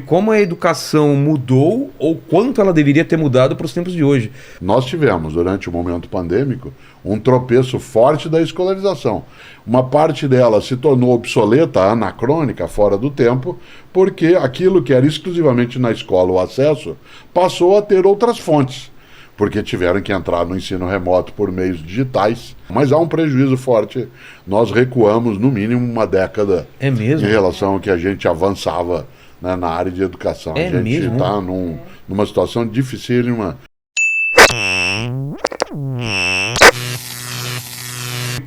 como a educação mudou ou quanto ela deveria ter mudado para os tempos de hoje. Nós tivemos, durante o momento pandêmico, um tropeço forte da escolarização. Uma parte dela se tornou obsoleta, anacrônica, fora do tempo, porque aquilo que era exclusivamente na escola o acesso passou a ter outras fontes, porque tiveram que entrar no ensino remoto por meios digitais. Mas há um prejuízo forte. Nós recuamos, no mínimo, uma década É mesmo? em relação ao que a gente avançava, né, na área de educação. É a gente mesmo? está numa situação dificílima.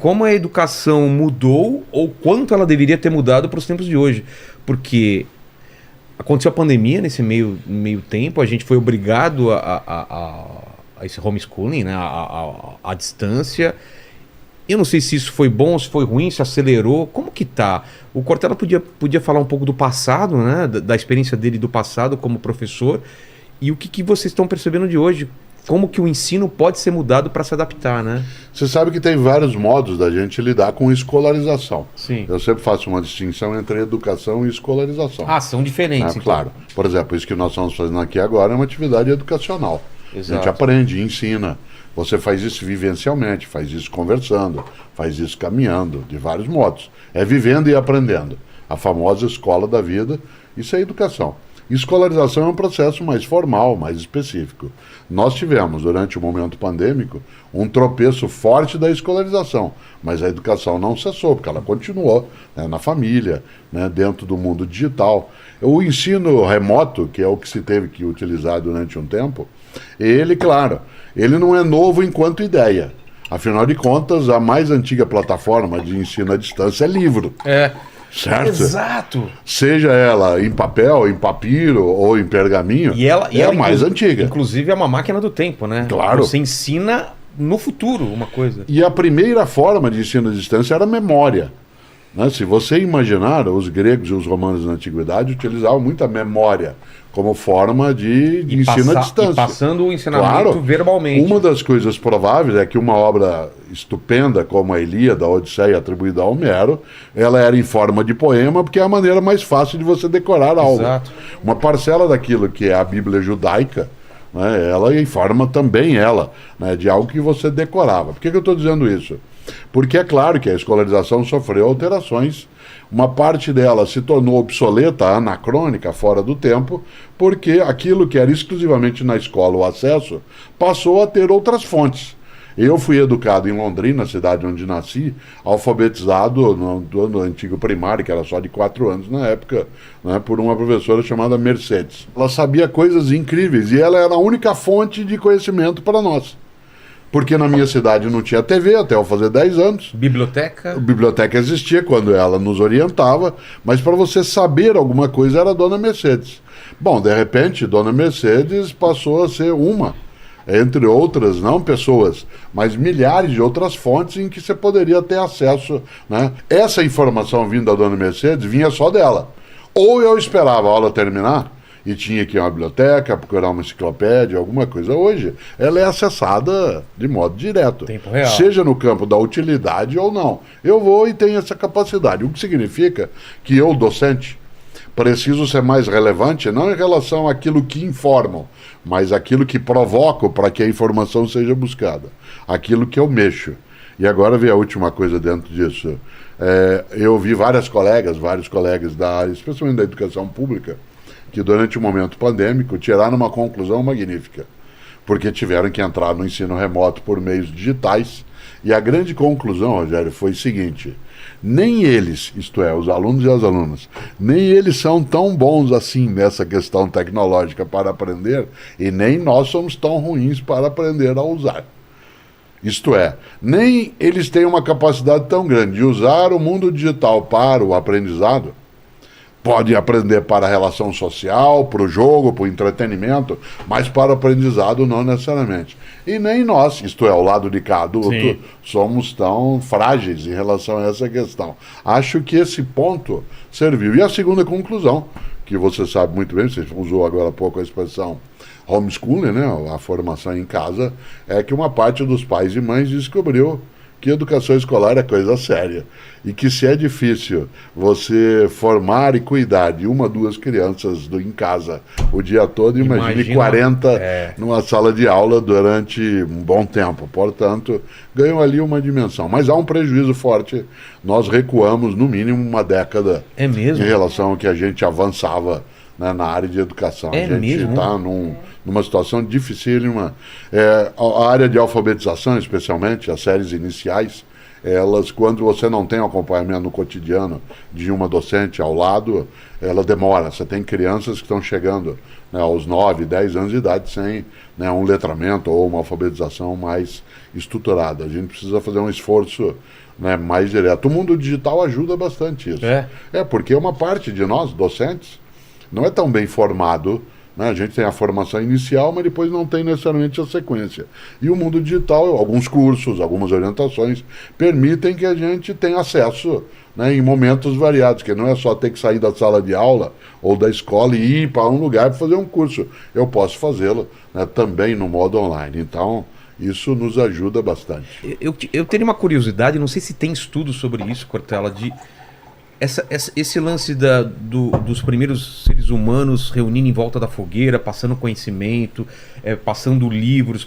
Como a educação mudou ou quanto ela deveria ter mudado para os tempos de hoje. Porque aconteceu a pandemia nesse meio tempo, a gente foi obrigado a esse homeschooling, né, a distância. Eu não sei se isso foi bom, se foi ruim, se acelerou. Como que tá? O Cortella podia falar um pouco do passado, né, da experiência dele do passado como professor, e o que vocês estão percebendo de hoje. Como que o ensino pode ser mudado para se adaptar, né? Você sabe que tem vários modos da gente lidar com escolarização. Sim. Eu sempre faço uma distinção entre educação e escolarização. Ah, são diferentes. Então. Claro. Por exemplo, isso que nós estamos fazendo aqui agora é uma atividade educacional. Exato. A gente aprende, ensina. Você faz isso vivencialmente, faz isso conversando, faz isso caminhando, de vários modos. É vivendo e aprendendo. A famosa escola da vida, isso é educação. Escolarização é um processo mais formal, mais específico. Nós tivemos, durante o momento pandêmico, um tropeço forte da escolarização, mas a educação não cessou, porque ela continuou, né, na família, né, dentro do mundo digital. O ensino remoto, que é o que se teve que utilizar durante um tempo, ele, claro, ele não é novo enquanto ideia. Afinal de contas, a mais antiga plataforma de ensino à distância é livro. É. Certo? Exato. Seja ela em papel, em papiro ou em pergaminho, E ela a mais antiga. Inclusive é uma máquina do tempo, né? Claro. Você ensina no futuro uma coisa. E a primeira forma de ensino à distância era a memória. Né? Se você imaginar, os gregos e os romanos na antiguidade utilizavam muito a memória como forma de ensino à distância. E passando o ensinamento Claro, verbalmente. uma das coisas prováveis é que uma obra estupenda como a Ilíada, a Odisseia, atribuída a Homero, ela era em forma de poema, porque é a maneira mais fácil de você decorar algo. Exato. Uma parcela daquilo que é a Bíblia judaica, né, ela informa também ela, né, de algo que você decorava. Por que eu estou dizendo isso? Porque é claro que a escolarização sofreu alterações. Uma parte dela se tornou obsoleta, anacrônica, fora do tempo, porque aquilo que era exclusivamente na escola o acesso passou a ter outras fontes. Eu fui educado em Londrina, cidade onde nasci, alfabetizado no antigo primário, que era só de 4 anos na época, né, por uma professora chamada Mercedes. Ela sabia coisas incríveis e ela era a única fonte de conhecimento para nós. Porque na minha cidade não tinha TV até eu fazer 10 anos. Biblioteca? A biblioteca existia quando ela nos orientava, mas para você saber alguma coisa era a Dona Mercedes. Bom, de repente, Dona Mercedes passou a ser uma, entre outras, não pessoas, mas milhares de outras fontes em que você poderia ter acesso, né? Essa informação vinda da Dona Mercedes vinha só dela. Ou eu esperava a aula terminar e tinha que ir a uma biblioteca, procurar uma enciclopédia, alguma coisa. Hoje, ela é acessada de modo direto. Tempo real. Seja no campo da utilidade ou não. Eu vou e tenho essa capacidade. O que significa que eu, docente, preciso ser mais relevante, não em relação àquilo que informam, mas aquilo que provoco para que a informação seja buscada. Aquilo que eu mexo. E agora vem a última coisa dentro disso. Eu vi vários colegas da área, especialmente da educação pública, que durante o momento pandêmico tiraram uma conclusão magnífica, porque tiveram que entrar no ensino remoto por meios digitais, e a grande conclusão, Rogério, foi o seguinte: nem eles, isto é, os alunos e as alunas, nem eles são tão bons assim nessa questão tecnológica para aprender, e nem nós somos tão ruins para aprender a usar. Isto é, nem eles têm uma capacidade tão grande de usar o mundo digital para o aprendizado. Pode aprender para a relação social, para o jogo, para o entretenimento, mas para o aprendizado não necessariamente. E nem nós, isto é, o lado de cá adulto, Sim, somos tão frágeis em relação a essa questão. Acho que esse ponto serviu. E a segunda conclusão, que você sabe muito bem, você usou agora há pouco a expressão homeschooling, né, a formação em casa, é que uma parte dos pais e mães descobriu que educação escolar é coisa séria. E que se é difícil você formar e cuidar de 1, 2 crianças em casa o dia todo, imagine 40 numa sala de aula durante um bom tempo. Portanto, ganham ali uma dimensão. Mas há um prejuízo forte. Nós recuamos, no mínimo, uma década em relação ao que a gente avançava, né, na área de educação. A gente está numa situação dificílima. A área de alfabetização, especialmente, as séries iniciais, elas, quando você não tem um acompanhamento no cotidiano de uma docente ao lado, ela demora. Você tem crianças que estão chegando, né, aos 9, 10 anos de idade sem, né, um letramento ou uma alfabetização mais estruturada. A gente precisa fazer um esforço, né, mais direto. O mundo digital ajuda bastante isso. Porque uma parte de nós, docentes, não é tão bem formado, né? A gente tem a formação inicial, mas depois não tem necessariamente a sequência. E o mundo digital, alguns cursos, algumas orientações, permitem que a gente tenha acesso, né, em momentos variados, que não é só ter que sair da sala de aula ou da escola e ir para um lugar para fazer um curso. Eu posso fazê-lo, né, também no modo online. Então, isso nos ajuda bastante. Eu teria uma curiosidade, não sei se tem estudo sobre isso, Cortella, de... Esse lance dos primeiros seres humanos reunindo em volta da fogueira, passando conhecimento, passando livros,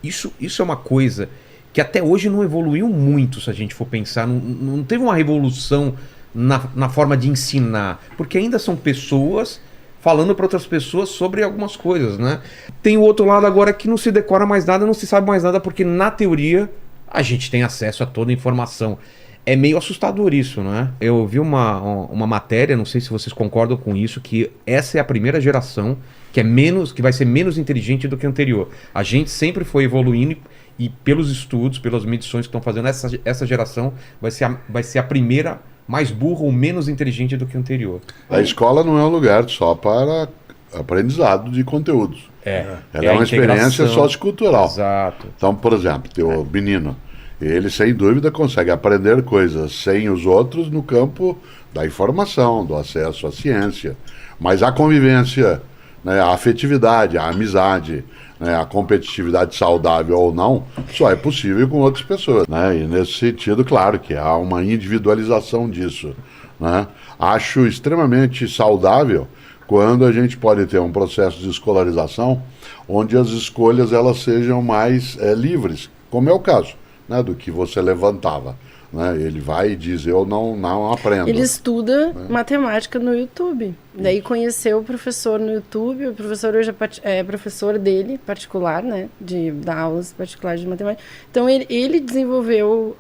isso é uma coisa que até hoje não evoluiu muito, se a gente for pensar. Não teve uma revolução na forma de ensinar, porque ainda são pessoas falando para outras pessoas sobre algumas coisas, né? Tem o outro lado agora que não se decora mais nada, não se sabe mais nada, porque na teoria a gente tem acesso a toda a informação. É meio assustador isso, né? Eu vi uma matéria, não sei se vocês concordam com isso, que essa é a primeira geração que vai ser menos inteligente do que a anterior. A gente sempre foi evoluindo e pelos estudos, pelas medições que estão fazendo, essa geração vai ser a primeira mais burra ou menos inteligente do que a anterior. A escola não é um lugar só para aprendizado de conteúdos. Ela é uma experiência sociocultural. Exato. Então, por exemplo, teu menino, ele, sem dúvida, consegue aprender coisas sem os outros no campo da informação, do acesso à ciência. Mas a convivência, né, a afetividade, a amizade, né, a competitividade saudável ou não, só é possível com outras pessoas, né? E nesse sentido, claro que há uma individualização disso, né? Acho extremamente saudável quando a gente pode ter um processo de escolarização onde as escolhas elas sejam mais livres, como é o caso, né, do que você levantava, né? Ele vai e diz, eu não aprendo. Ele estuda matemática no YouTube. Daí conheceu o professor no YouTube, o professor hoje é professor dele, particular, né, de dar aulas particulares de matemática. Então ele desenvolveu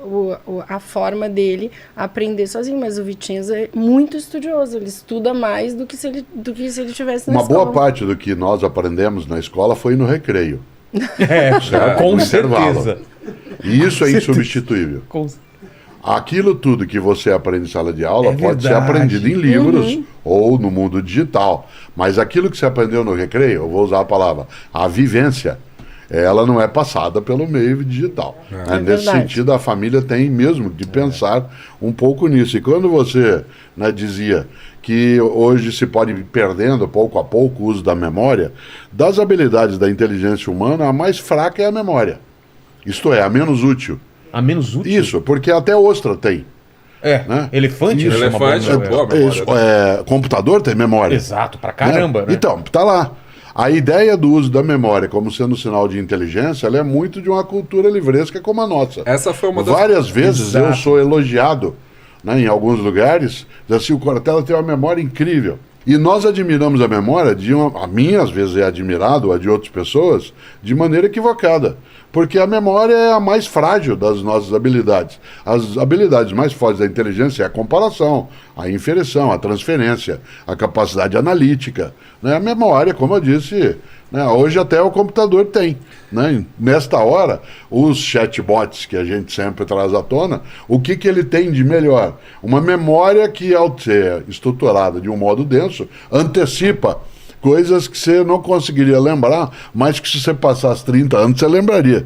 a forma dele aprender sozinho, mas o Vitinhos é muito estudioso, ele estuda mais do que se ele tivesse na escola. Uma boa parte do que nós aprendemos na escola foi no recreio. Com no certeza. E isso é insubstituível. Aquilo tudo que você aprende em sala de aula pode ser aprendido em livros ou no mundo digital. Mas aquilo que você aprendeu no recreio, eu vou usar a palavra, a vivência, ela não é passada pelo meio digital. Nesse sentido, a família tem mesmo de pensar um pouco nisso. E quando você, né, dizia que hoje se pode ir perdendo pouco a pouco o uso da memória, das habilidades da inteligência humana, a mais fraca é a memória. Isto é, a menos útil. A menos útil? Isso, porque até ostra tem. Né? Elefante? Computador tem memória. Exato, pra caramba. Né? Então, tá lá. A ideia do uso da memória como sendo sinal de inteligência, ela é muito de uma cultura livresca como a nossa. Essa foi uma das... Várias vezes eu sou elogiado, né, em alguns lugares, assim, o Cortella tem uma memória incrível. E nós admiramos a memória, a minha às vezes é admirado, a de outras pessoas, de maneira equivocada. Porque a memória é a mais frágil das nossas habilidades. As habilidades mais fortes da inteligência é a comparação, a inferência, a transferência, a capacidade analítica. Né? A memória, como eu disse, né, hoje até o computador tem. Né? Nesta hora, os chatbots que a gente sempre traz à tona, o que ele tem de melhor? Uma memória que, ao ser estruturada de um modo denso, antecipa coisas que você não conseguiria lembrar, mas que se você passasse 30 anos, você lembraria.